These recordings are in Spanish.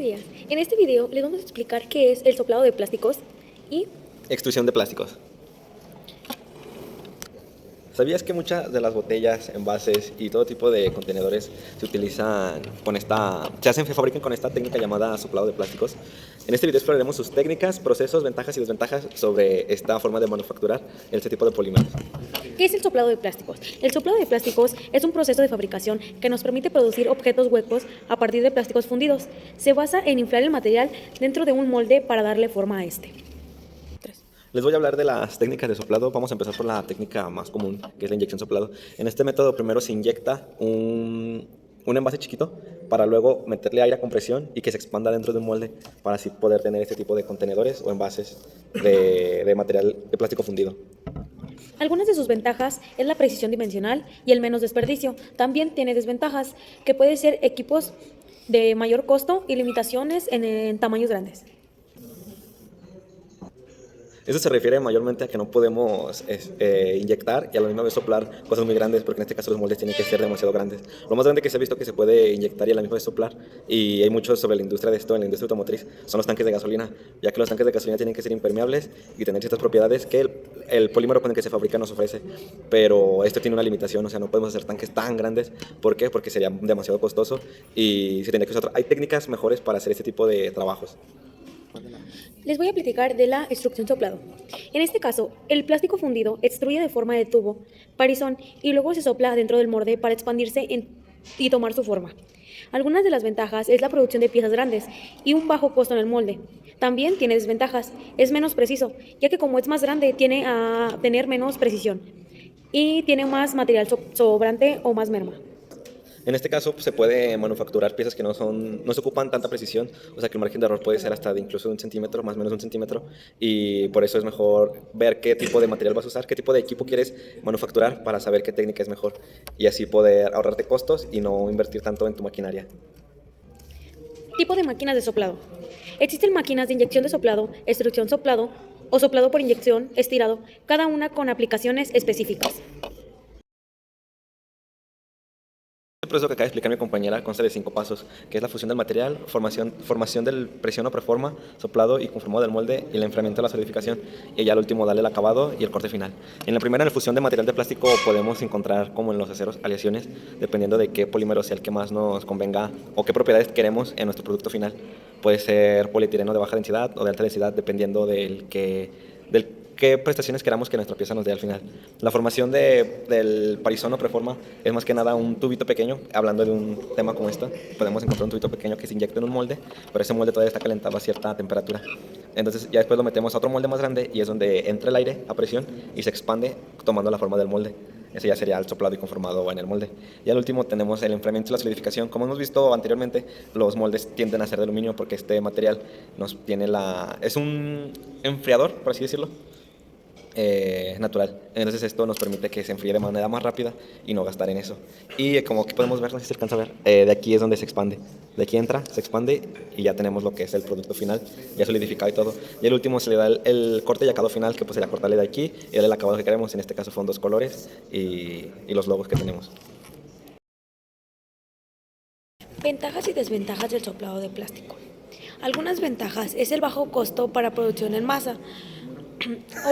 días. En este video les vamos a explicar qué es el soplado de plásticos y Extrusión de plásticos. ¿Sabías que muchas de las botellas, envases y todo tipo de contenedores se fabrican con esta técnica llamada soplado de plásticos? En este video exploraremos sus técnicas, procesos, ventajas y desventajas sobre esta forma de manufacturar este tipo de polímeros. ¿qué es el soplado de plásticos? El soplado de plásticos es un proceso de fabricación que nos permite producir objetos huecos a partir de plásticos fundidos. Se basa en inflar el material dentro de un molde para darle forma a este. Les voy a hablar de las técnicas de soplado. Vamos a empezar por la técnica más común, que es la inyección soplado. En este método primero se inyecta un envase chiquito para luego meterle aire a compresión y que se expanda dentro de un molde para así poder tener este tipo de contenedores o envases de material de plástico fundido. Algunas de sus ventajas es la precisión dimensional y el menos desperdicio. También tiene desventajas, que pueden ser equipos de mayor costo y limitaciones en tamaños grandes. Eso se refiere mayormente a que no podemos inyectar y a la misma vez soplar cosas muy grandes, porque en este caso los moldes tienen que ser demasiado grandes. Lo más grande que se ha visto que se puede inyectar y a la misma vez soplar, y hay mucho sobre la industria de esto, en la industria automotriz, son los tanques de gasolina, ya que los tanques de gasolina tienen que ser impermeables y tener ciertas propiedades que el polímero con el que se fabrica nos ofrece, pero esto tiene una limitación, o sea, no podemos hacer tanques tan grandes. ¿Por qué? Porque sería demasiado costoso y se tiene que usar. Hay técnicas mejores para hacer este tipo de trabajos. Les voy a platicar de la extrusión soplado. En este caso, el plástico fundido extruye de forma de tubo, parizón, y luego se sopla dentro del molde para expandirse y tomar su forma. Algunas de las ventajas es la producción de piezas grandes y un bajo costo en el molde. También tiene desventajas, es menos preciso, ya que como es más grande tiene a tener menos precisión y tiene más material sobrante o más merma. En este caso, pues, se puede manufacturar piezas que no se ocupan tanta precisión, o sea que el margen de error puede ser hasta de incluso de 1 centímetro, más o menos de 1 centímetro, y por eso es mejor ver qué tipo de material vas a usar, qué tipo de equipo quieres manufacturar para saber qué técnica es mejor y así poder ahorrarte costos y no invertir tanto en tu maquinaria. Tipo de máquinas de soplado. Existen máquinas de inyección de soplado, extrusión soplado o soplado por inyección, estirado, cada una con aplicaciones específicas. El proceso que acaba de explicar mi compañera consta de 5 pasos, que es la fusión del material, formación del presión o preforma, soplado y conformado del molde y el enfriamiento de la solidificación, y ya al último darle el acabado y el corte final. En la primera, en la fusión de material de plástico, podemos encontrar, como en los aceros, aleaciones, dependiendo de qué polímero sea el que más nos convenga o qué propiedades queremos en nuestro producto final. Puede ser polietileno de baja densidad o de alta densidad, dependiendo del qué prestaciones queramos que nuestra pieza nos dé al final. La formación del parizón o preforma es más que nada un tubito pequeño. Hablando de un tema como este, podemos encontrar un tubito pequeño que se inyecta en un molde, pero ese molde todavía está calentado a cierta temperatura. Entonces ya después lo metemos a otro molde más grande y es donde entra el aire a presión y se expande tomando la forma del molde. Ese ya sería el soplado y conformado en el molde. Y al último tenemos el enfriamiento y la solidificación. Como hemos visto anteriormente, los moldes tienden a ser de aluminio porque este material es un enfriador, por así decirlo, natural. Entonces esto nos permite que se enfríe de manera más rápida y no gastar en eso. Y como que podemos ver, no sé si se alcanza a ver, de aquí es donde se expande. De aquí entra, se expande y ya tenemos lo que es el producto final, ya solidificado y todo. Y el último se le da el corte y acabado final, que pues sería cortarle de aquí y darle el acabado que queremos. En este caso son 2 colores y los logos que tenemos. Ventajas y desventajas del soplado de plástico. Algunas ventajas es el bajo costo para producción en masa.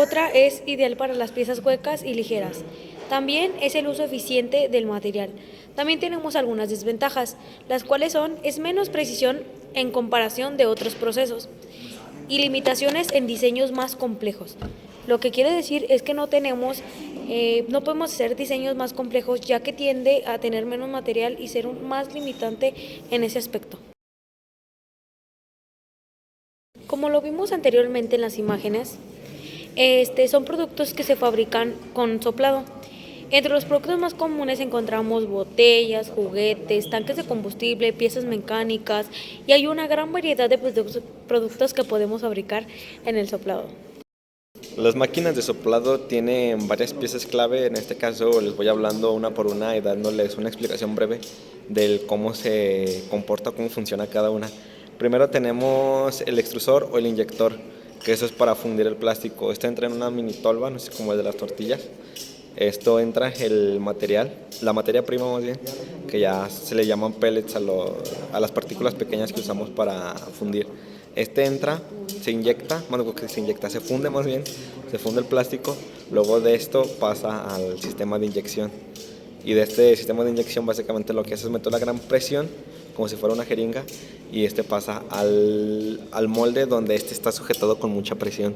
Otra es ideal para las piezas huecas y ligeras. También es el uso eficiente del material. También tenemos algunas desventajas, las cuales es menos precisión en comparación de otros procesos y limitaciones en diseños más complejos. Lo que quiere decir es que no podemos hacer diseños más complejos, ya que tiende a tener menos material y ser más limitante en ese aspecto. Como lo vimos anteriormente en las imágenes, son productos que se fabrican con soplado. Entre los productos más comunes encontramos botellas, juguetes, tanques de combustible, piezas mecánicas y hay una gran variedad de productos que podemos fabricar en el soplado. Las máquinas de soplado tienen varias piezas clave. En este caso les voy hablando una por una y dándoles una explicación breve del cómo se comporta, cómo funciona cada una. Primero tenemos el extrusor o el inyector, que eso es para fundir el plástico. Este entra en una mini tolva, no sé, como el de las tortillas, Esto entra el material, la materia prima más bien, que ya se le llaman pellets a las partículas pequeñas que usamos para fundir. Este entra, se inyecta, bueno, que se inyecta, se funde más bien, se funde el plástico, luego de esto pasa al sistema de inyección. Y de este sistema de inyección básicamente lo que hace es meter la gran presión, como si fuera una jeringa, y este pasa al molde donde este está sujetado con mucha presión,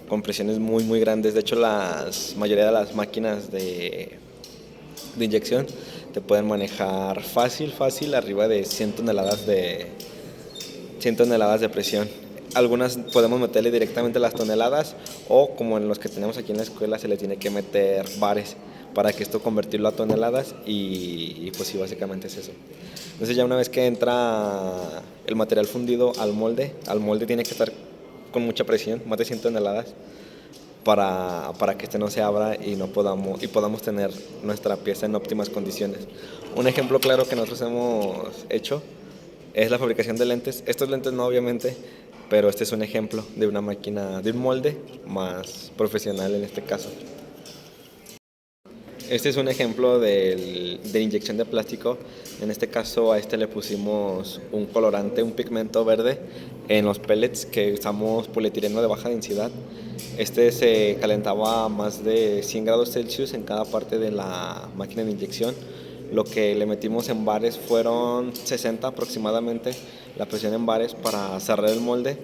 con presiones muy grandes. De hecho, la mayoría de las máquinas de inyección te pueden manejar fácil, arriba de 100 toneladas de presión. Algunas podemos meterle directamente las toneladas, o como en los que tenemos aquí en la escuela se le tiene que meter bares para que esto convertirlo a toneladas, y pues sí, básicamente es eso. Entonces ya una vez que entra el material fundido al molde tiene que estar con mucha presión, más de 100 toneladas, para que este no se abra y podamos tener nuestra pieza en óptimas condiciones. Un ejemplo claro que nosotros hemos hecho es la fabricación de lentes. Estos lentes no, obviamente, pero este es un ejemplo de una máquina, de un molde más profesional en este caso. Este es un ejemplo de inyección de plástico. En este caso a este le pusimos un colorante, un pigmento verde en los pellets, que usamos polietileno de baja densidad. Este se calentaba a más de 100 grados Celsius en cada parte de la máquina de inyección. Lo que le metimos en bares fueron 60 aproximadamente, la presión en bares para cerrar el molde.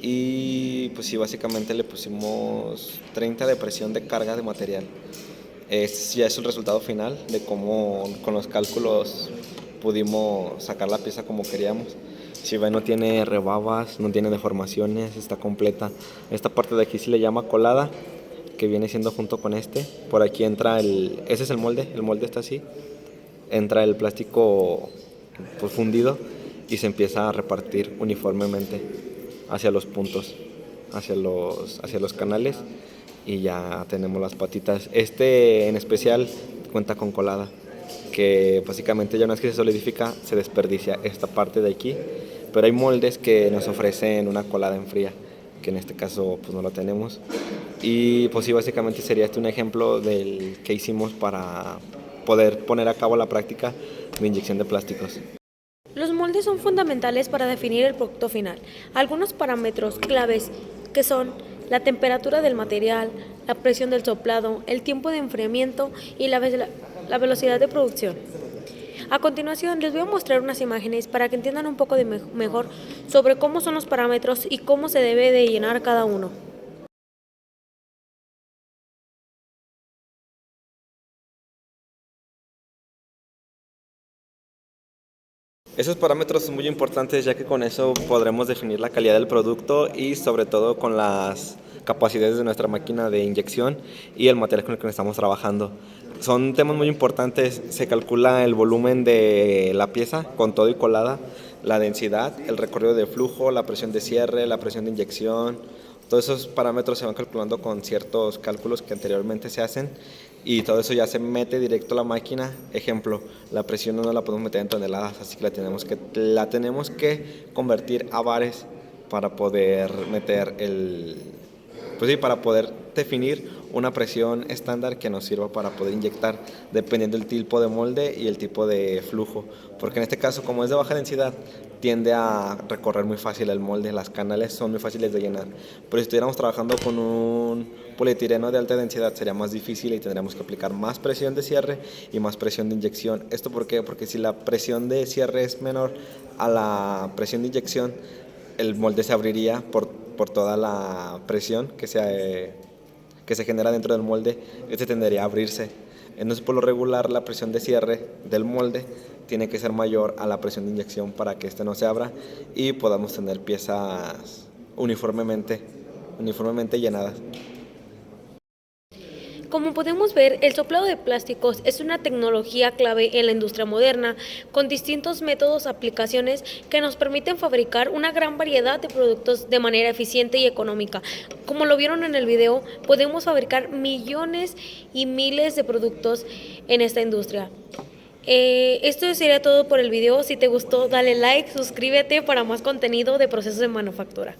Y pues sí, básicamente le pusimos 30 de presión de carga de material. Este ya es el resultado final de cómo con los cálculos pudimos sacar la pieza como queríamos. Si ven, no tiene rebabas, no tiene deformaciones, está completa. Esta parte de aquí se le llama colada, que viene siendo junto con este. Por aquí entra ese es el molde está así. Entra el plástico pues fundido y se empieza a repartir uniformemente hacia los puntos, hacia los canales, y ya tenemos las patitas. Este en especial cuenta con colada, que básicamente ya una vez que se solidifica se desperdicia esta parte de aquí, pero hay moldes que nos ofrecen una colada en fría, que en este caso pues no lo tenemos. Y pues sí, básicamente sería este un ejemplo del que hicimos para poder poner a cabo la práctica de inyección de plásticos. Los moldes son fundamentales para definir el producto final. Algunos parámetros claves que son la temperatura del material, la presión del soplado, el tiempo de enfriamiento y la velocidad de producción. A continuación les voy a mostrar unas imágenes para que entiendan un poco mejor sobre cómo son los parámetros y cómo se debe de llenar cada uno. Esos parámetros son muy importantes, ya que con eso podremos definir la calidad del producto y sobre todo con las capacidades de nuestra máquina de inyección y el material con el que estamos trabajando. Son temas muy importantes. Se calcula el volumen de la pieza con todo y colada, la densidad, el recorrido de flujo, la presión de cierre, la presión de inyección. Todos esos parámetros se van calculando con ciertos cálculos que anteriormente se hacen, y todo eso ya se mete directo a la máquina. Ejemplo, la presión no la podemos meter en toneladas, así que la tenemos que convertir a bares para poder meter para poder definir una presión estándar que nos sirva para poder inyectar dependiendo del tipo de molde y el tipo de flujo, porque en este caso, como es de baja densidad, tiende a recorrer muy fácil el molde, las canales son muy fáciles de llenar. Pero si estuviéramos trabajando con un polietileno de alta densidad sería más difícil y tendríamos que aplicar más presión de cierre y más presión de inyección. ¿Esto por qué? Porque si la presión de cierre es menor a la presión de inyección, el molde se abriría por toda la presión que se genera dentro del molde. Este tendería a abrirse. Entonces, por lo regular, la presión de cierre del molde tiene que ser mayor a la presión de inyección para que este no se abra y podamos tener piezas uniformemente llenadas. Como podemos ver, el soplado de plásticos es una tecnología clave en la industria moderna, con distintos métodos, aplicaciones que nos permiten fabricar una gran variedad de productos de manera eficiente y económica. Como lo vieron en el video, podemos fabricar millones y miles de productos en esta industria. Esto sería todo por el video. Si te gustó, dale like, suscríbete para más contenido de procesos de manufactura.